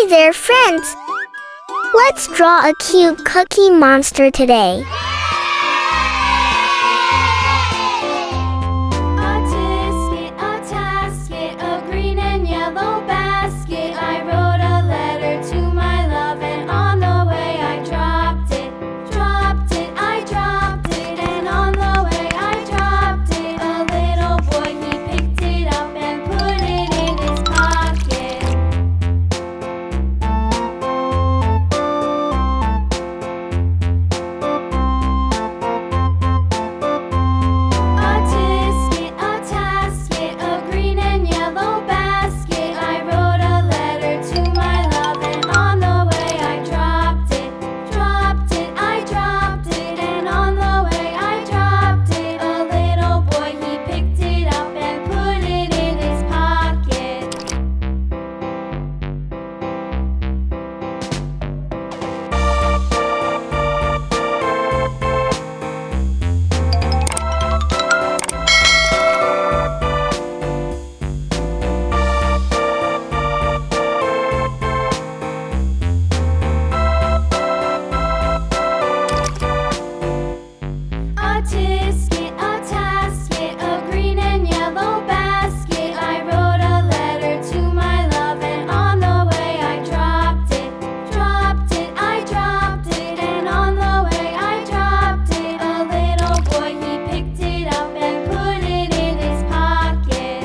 Hi there, friends! Let's draw a cute cookie monster today. A tasket, a green and yellow basket. I wrote a letter to my love, and on the way I dropped it. I dropped it, and on the way I dropped it. A little boy, he picked it up and put it in his pocket. A tasket, a green and yellow basket. I wrote a letter to my love, and on the way I dropped it. I dropped it, and on the way I dropped it. A little boy, he picked it up and put it in his pocket. A tasket, a green and yellow basket. I wrote a letter to my love, and on the way I dropped it. I dropped it, and on the way I dropped it. A little boy, he picked it up and put it in his pocket.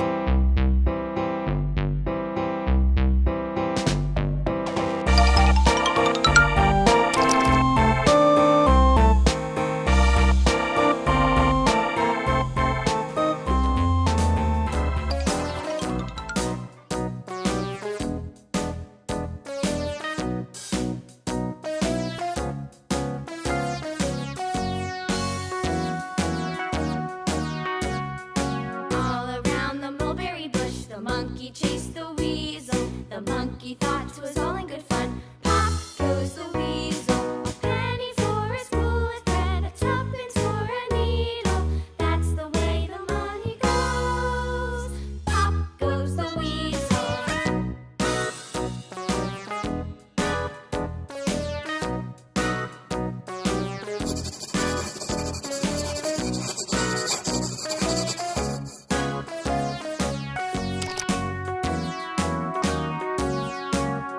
All around the mulberry bush, the monkey chased the weasel. The monkey thought 'twas all in good fun. Pop goes the weasel. A penny for a spool of thread, a tuppence for a needle. That's the way the money goes. Pop goes the weasel.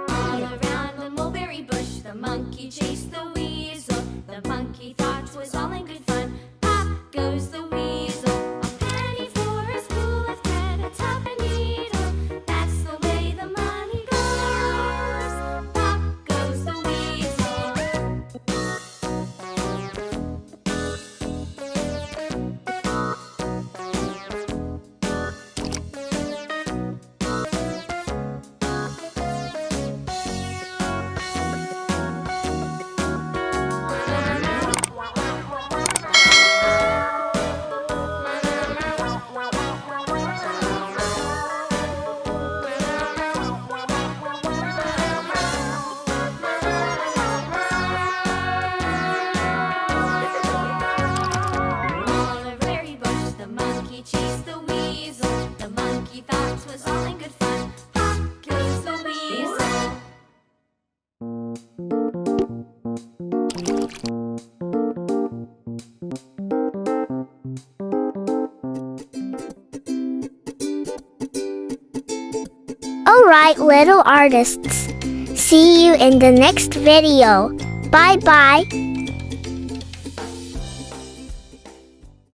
All around the mulberry bush, the monkey chased the weasel. The monkey thought 'twas all in good fun. Pop goes the weasel. A penny for a spool of thread, a tuppence needle. That's the way the money goes. Pop goes the weasel. All a very bush, the monkey chased the weasel. The monkey thought 'twas all in good fun. Pop goes the weasel. Alright, little artists. See you in the next video. Bye bye.